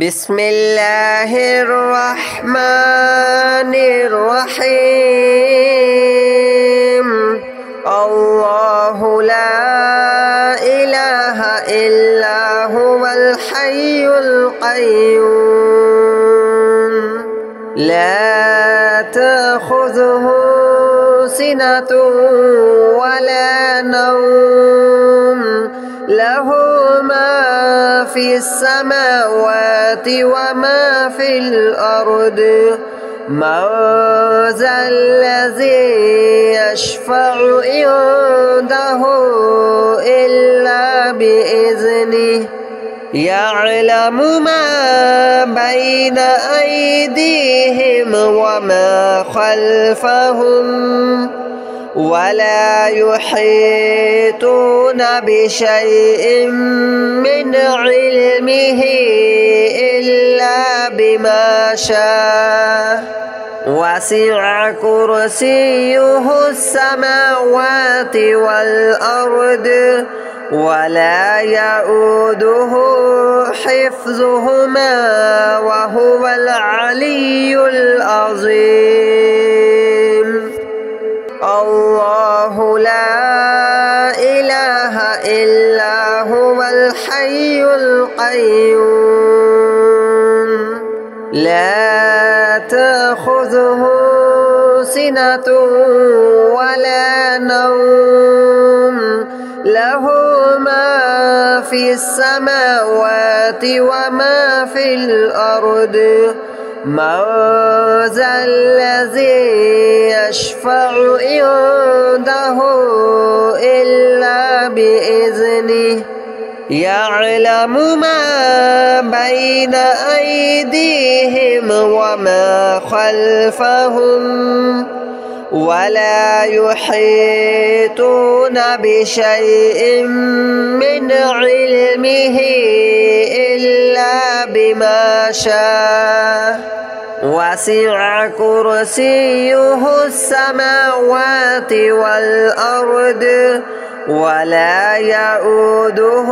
بسم الله الرحمن الرحيم. الله لا إله إلا هو الحي القيوم لا تأخذه سنة ولا نوم له ما في السماوات وما في الأرض من ذا الذي يشفع عنده إلا بإذنه يعلم ما بين أيديهم وما خلفهم ولا يحيطون بشيء من علمه إلا بما شاء وسع كرسيه السماوات والأرض ولا يؤوده حفظهما وهو العلي العظيم. الله لا إله إلا هو الحي القيوم لا تأخذه سنة ولا نوم له ما في السماوات وما في الأرض من ذا الذي يشفع عنده إلا بإذنه يعلم ما بين أيديهم وما خلفهم ولا يحيطون بشيء من علمه إلا بما شاء وسع كرسيه السماوات والأرض ولا يؤوده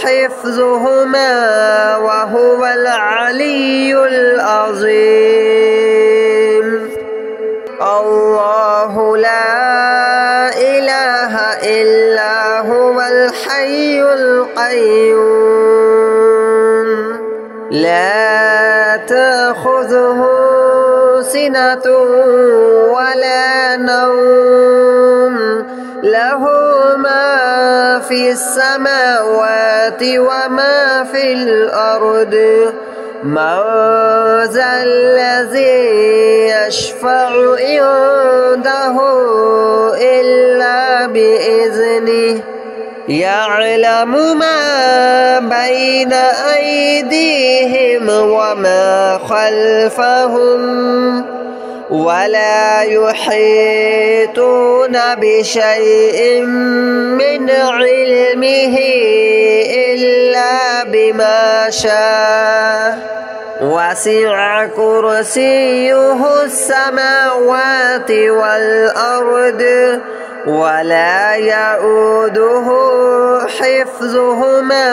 حفظهما وهو العلي العظيم. الله لا إله إلا هو الحي القيوم لا تأخذه سنة ولا نوم له ما في السماوات وما في الأرض من ذا الذي يشفع عنده إلا بإذنه يعلم ما بين أيديهم وما خلفهم ولا يحيطون بشيء من علمه إلا بما شاء وسع كرسيه السماوات والأرض ولا يؤوده حفظهما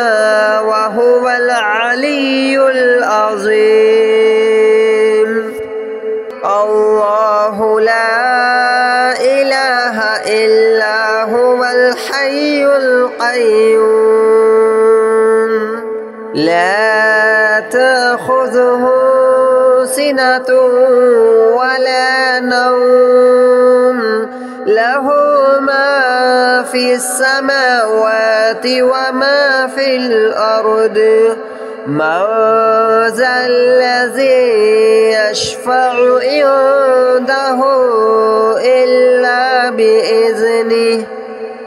وهو العلي العظيم. الله لا إله إلا هو الحي القيوم لا تأخذه سنة ولا نوم له ما في السماوات وما في الأرض من ذا الذي يشفع عنده إلا بإذنه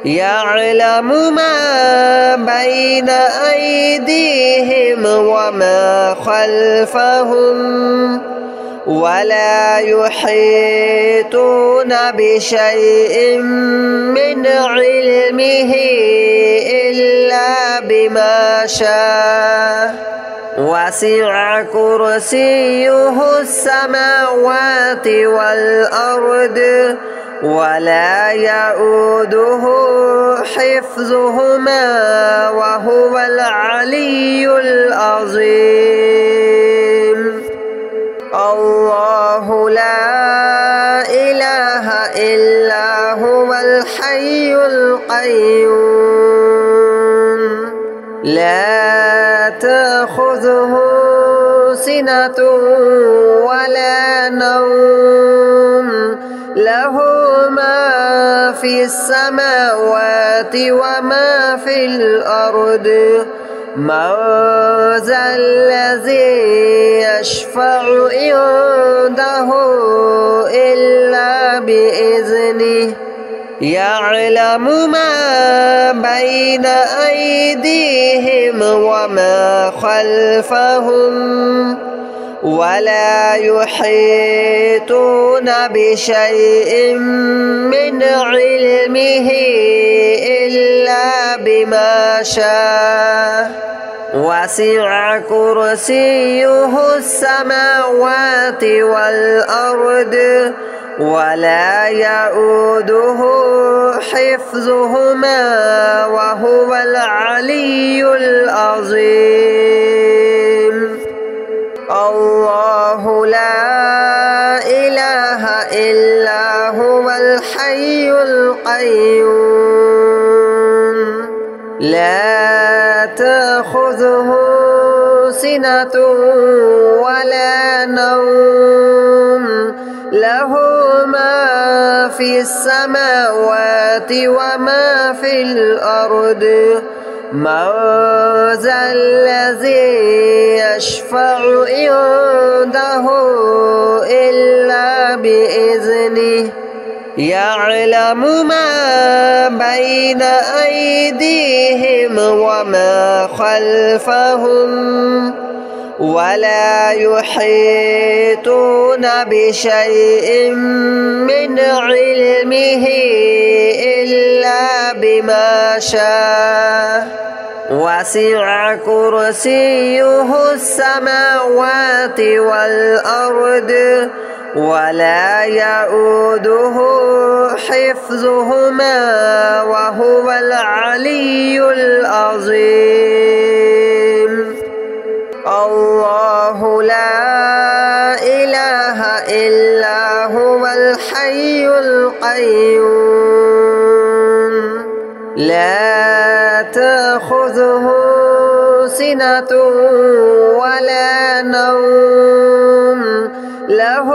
يعلم ما بين أيديهم وما خلفهم ولا يحيطون بشيء من علمه إلا بما شاء وسع كرسيه السماوات والأرض ولا يؤوده حفظهما وهو العلي العظيم. الحي القيوم لا تأخذه سنة ولا نوم له ما في السماوات وما في الأرض من ذا الذي يشفع عنده إلا بإذنه يعلم ما بين أيديهم وما خلفهم ولا يحيطون بشيء من علمه إلا بما شاء وسع كرسيه السماوات والأرض ولا يؤوده حفظهما وهو العلي العظيم الله لا إله إلا هو الحي القيوم لا تأخذه سنة ولا نوم له ما في السماوات وما في الأرض من ذا الذي يشفع عنده إلا بإذنه يعلم ما بين أيديهم وما خلفهم ولا يحيطون بشيء من علمه إلا بما شاء وسع كرسيه السماوات والأرض ولا يؤوده حفظهما وهو العلي العظيم الله لا إله إلا هو الحي القيوم لا تأخذه سنة ولا نوم له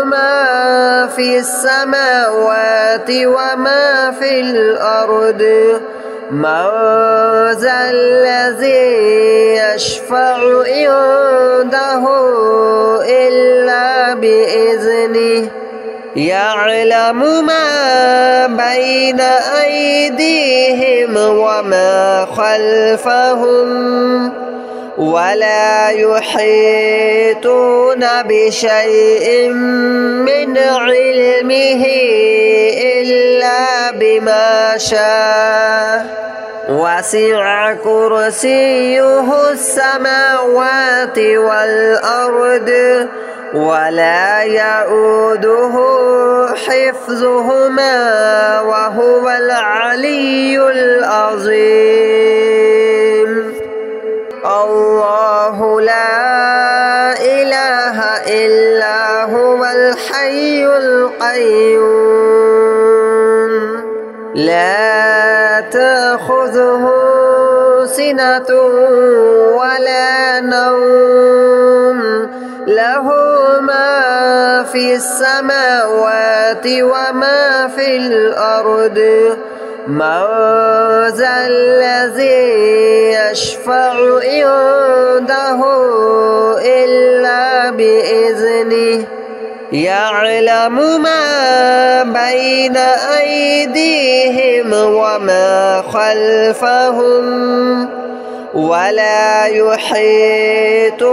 ما في السماوات وما في الأرض من ذا الذي يشفع عنده إلا بإذنه يعلم ما بين أيديهم وما خلفهم ولا يحيطون بشيء من علمه إلا بما شاء وسع كرسيه السماوات والأرض ولا يؤوده حفظهما وهو العلي العظيم الله لا إله إلا هو الحي القيوم لا تأخذه سنة ولا نوم له ما في السماوات وما في الأرض من ذا الذي يشفع عنده إلا بإذنه يعلم ما بين أيديهم وما خلفهم ولا يحيطون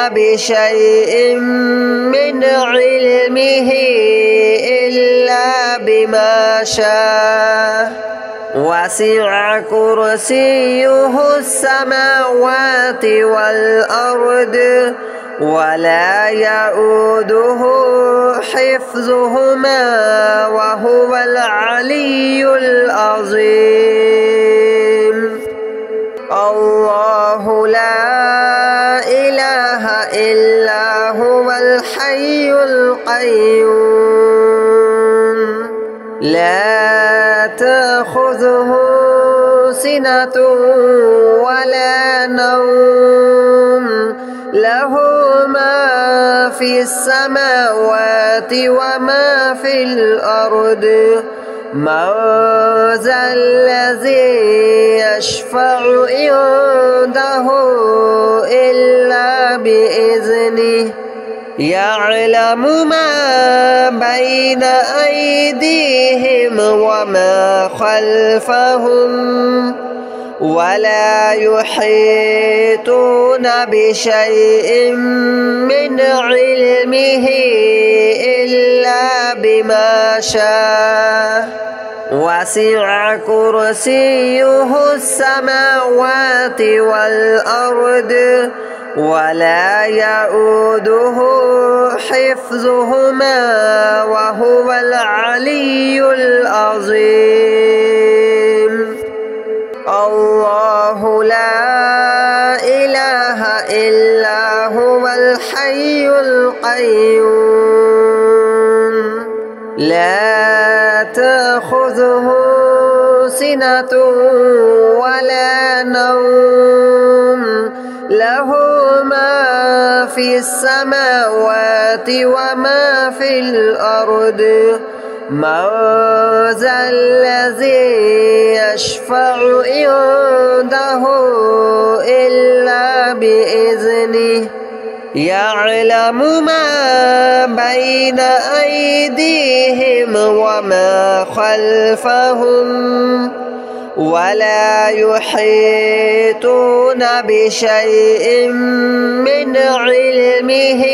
بشيء من علمه إلا بما شاء وسع كرسيه السماوات والأرض ولا يؤوده حفظهما وهو العلي العظيم الله لا إله إلا هو الحي القيوم لا تأخذه سنة ولا نوم له ما في السماوات وما في الأرض من ذا الذي يشفع عنده إلا بإذنه يعلم ما بين أيديهم وما خلفهم ولا يحيطون بشيء من علمه إلا بما شاء وسع كرسيه السماوات والأرض ولا يؤوده حفظهما وهو العلي العظيم الله لا إله إلا هو الحي القيوم لا تأخذه سنة ولا نوم له ما في السماوات وما في الأرض من ذا الذي يشفع عنده إلا بإذنه يعلم ما بين أيديهم وما خلفهم ولا يحيطون بشيء من علمه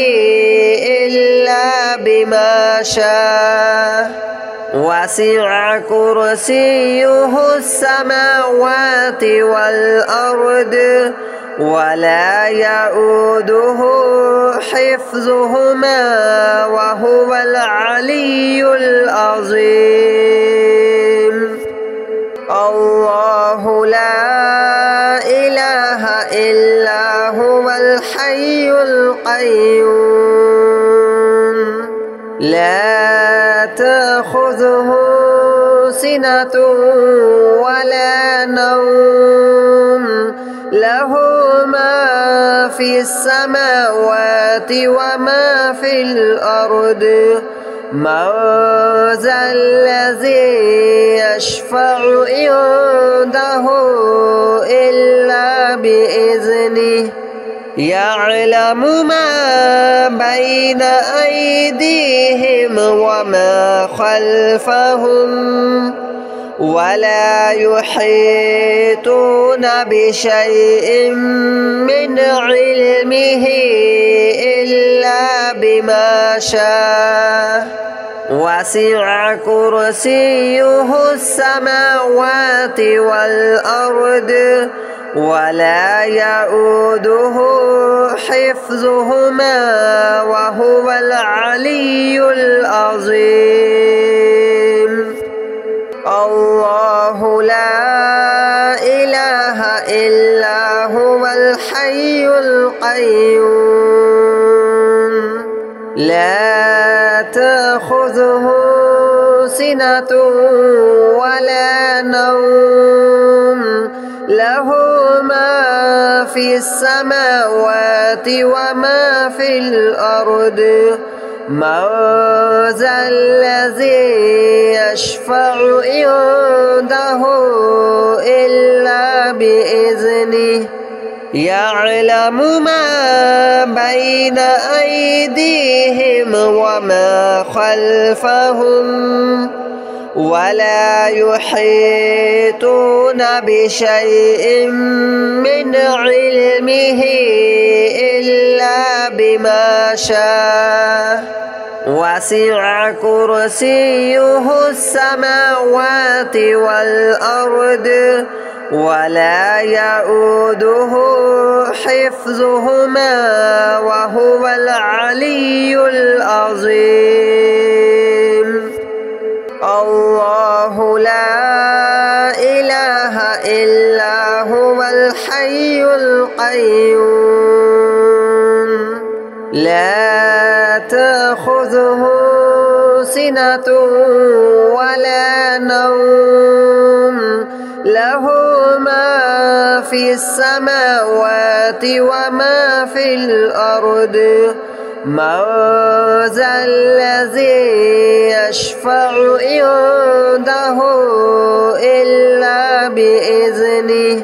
إلا بما شاء وسع كرسيه السماوات والأرض ولا يؤوده حفظهما وهو العلي العظيم الله لا إله إلا هو الحي القيوم لا تأخذه سنة ولا نوم له ما في السماوات وما في الأرض من ذا الذي يشفع عنده إلا بإذنه يعلم ما بين أيديهم وما خلفهم ولا يحيطون بشيء من علمه إلا بما شاء وسع كرسيه السماوات والأرض ولا يؤوده حفظهما وهو العلي العظيم الله لا إله إلا هو الحي القيوم لا تأخذه سنة ولا نوم له ما في السماوات وما في الأرض من ذا الذي يشفع عنده إلا بإذنه يعلم ما بين أيديهم وما خلفهم ولا يحيطون بشيء من علمه إلا بما شاء وسع كرسيه السماوات والأرض ولا يؤوده حفظهما وهو العلي العظيم الله لا إله إلا هو الحي القيوم لا تأخذه سنة ولا نوم له ما في السماوات وما في الأرض من ذا الذي يشفع عنده إلا بإذنه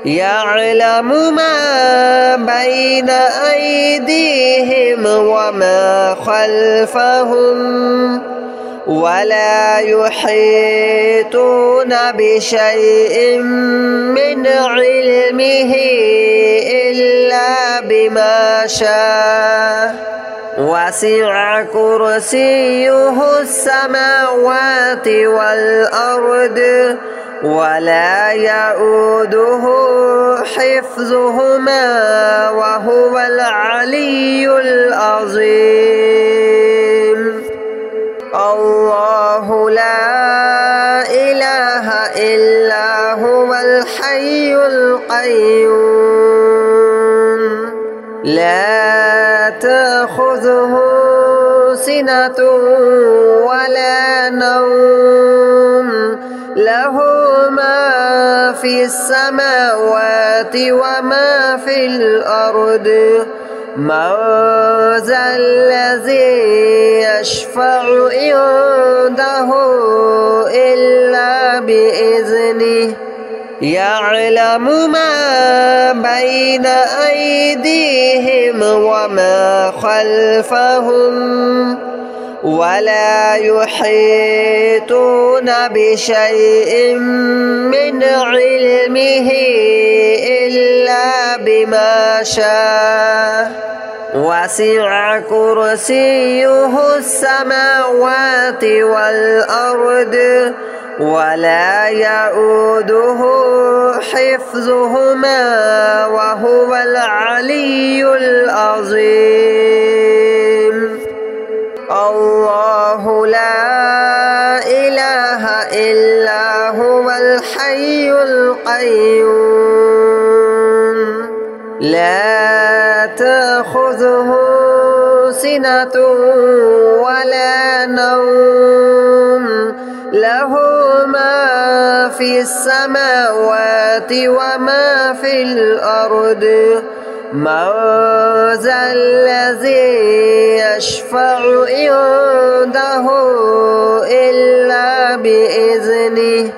يعلم ما بين أيديهم وما خلفهم ولا يحيطون بشيء من علمه إلا بما شاء وسع كرسيه السماوات والأرض ولا يؤوده حفظهما وهو العلي العظيم الله لا إله إلا هو الحي القيوم لا تأخذه سنة ولا نوم له ما في السماوات وما في الأرض من ذا الذي يشفع عنده إلا بإذنه يعلم ما بين أيديهم وما خلفهم ولا يحيطون بشيء من علمه إلا بما شاء وسع كرسيه السماوات والأرض ولا يؤوده حفظهما وهو العلي العظيم الله لا إله إلا هو الحي القيوم لا تأخذه سنة ولا نوم له ما في السماوات وما في الأرض من ذا الذي يشفع عنده إلا بإذنه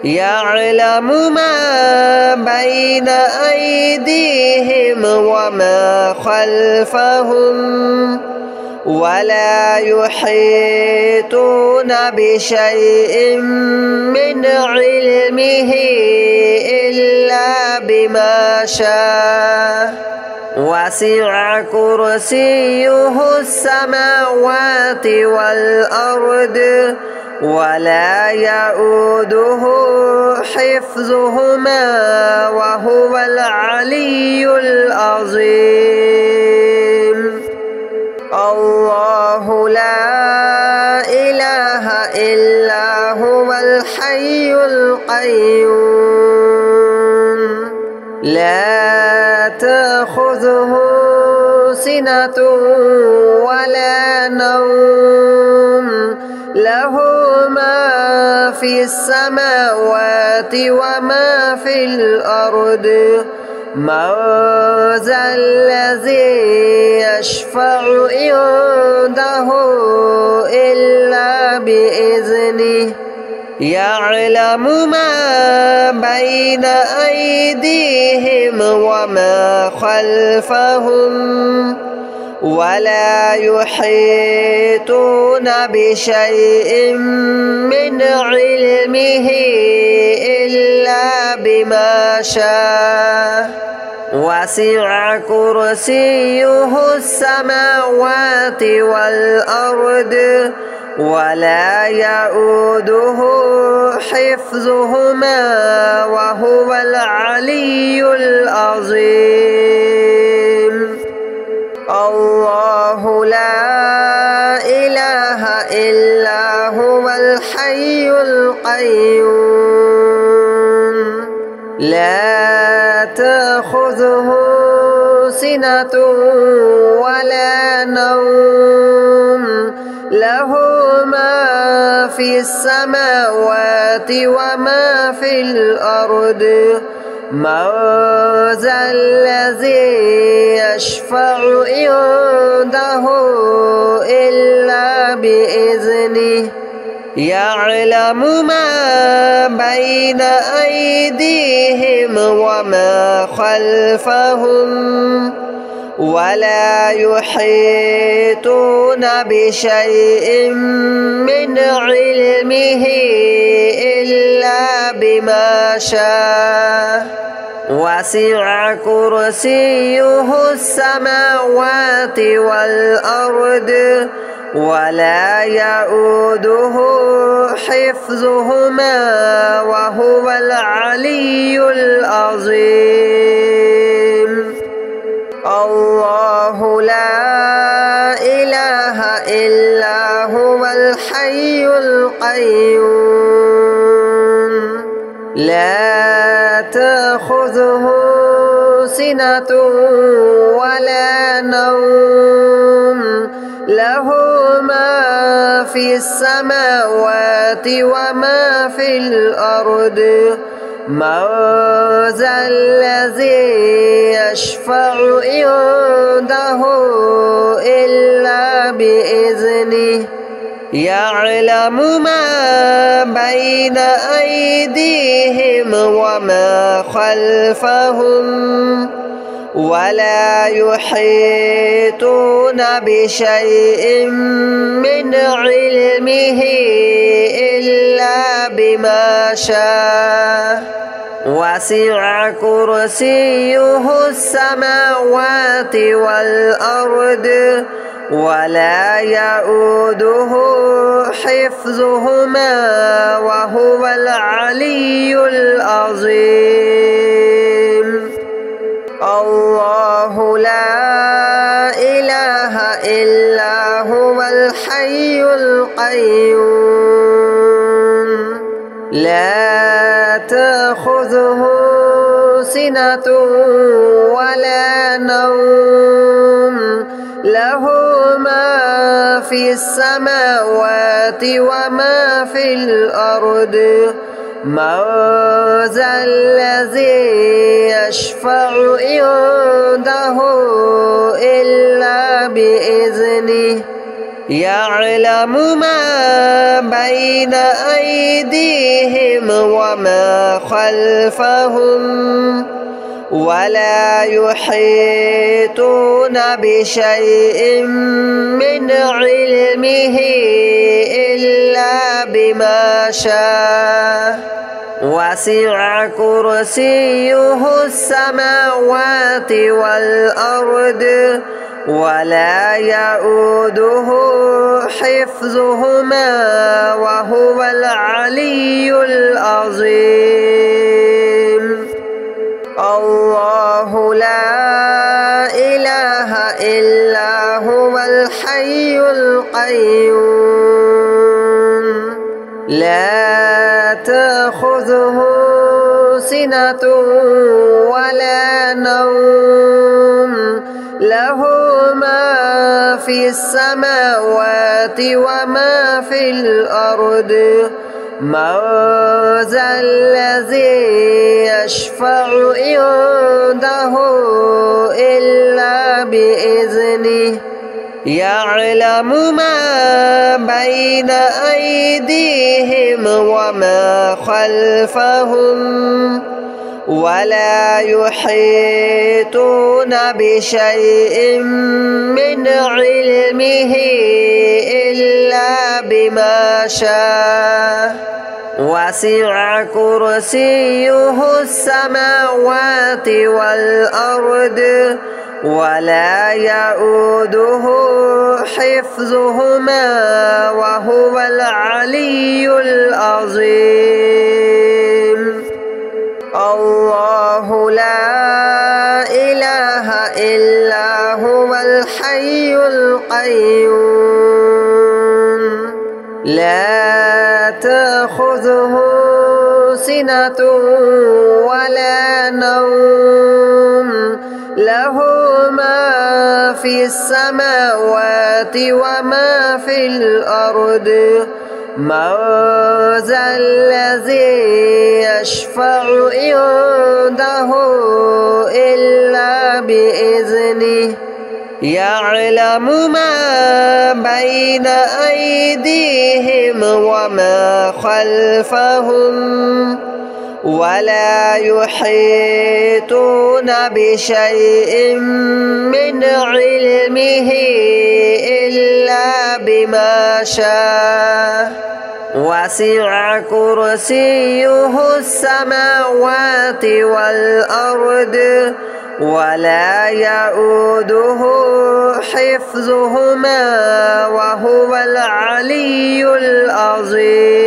يعلم ما بين أيديهم وما خلفهم ولا يحيطون بشيء من علمه إلا بما شاء وسع كرسيه السماوات والأرض ولا يؤوده حفظهما وهو العلي العظيم الله لا إله إلا هو الحي القيوم لا تأخذه سنة ولا نوم له ما في السماوات وما في الأرض من ذا الذي يشفع عنده إلا بإذنه يعلم ما بين أيديهم وما خلفهم ولا يحيطون بشيء من علمه إلا بما شاء وسع كرسيه السماوات والأرض ولا يؤوده حفظهما وهو العلي العظيم الله لا إله إلا هو الحي القيوم لا تأخذه سنة ولا نوم له في السماوات وما في الأرض من ذا الذي يشفع عنده إلا بإذنه يعلم ما بين أيديهم وما خلفهم ولا يحيطون بشيء من علمه إلا بما شاء وسع كرسيه السماوات والأرض ولا يؤوده حفظهما وهو العلي العظيم الله لا إله إلا هو الحي القيوم لا تأخذه سنة ولا نوم له ما في السماوات وما في الأرض من ذا الذي يشفع عنده إلا بإذنه يعلم ما بين أيديهم وما خلفهم ولا يحيطون بشيء من علمه إلا بما شاء وسع كرسيه السماوات والأرض ولا يؤوده حفظهما وهو العلي العظيم الله لا إله إلا هو الحي القيوم لا تأخذه سنة ولا نوم له ما في السماوات وما في الأرض من ذا الذي يشفع عنده إلا بإذنه يعلم ما بين أيديهم وما خلفهم ولا يحيطون بشيء من علمه إلا بما شاء وسع كرسيه السماوات والأرض ولا يؤوده حفظهما وهو العلي العظيم الله لا إله إلا هو الحي القيوم لا تأخذه سنة ولا نوم له ما في السماوات وما في الأرض من ذا الذي يشفع عنده إلا بإذنه يعلم ما بين أيديهم وما خلفهم ولا يحيطون بشيء من علمه إلا بما شاء وسع كرسيه السماوات والأرض ولا يؤوده حفظهما وهو العلي العظيم الله لا إله إلا هو الحي القيوم لا تأخذه سنة ولا نوم له ما في السماوات وما في الأرض من ذا الذي يشفع عنده إلا بإذنه يعلم ما بين أيديهم وما خلفهم ولا يحيطون بشيء من علمه إلا بما شاء وسع كرسيه السماوات والأرض ولا يؤوده حفظهما وهو العلي العظيم.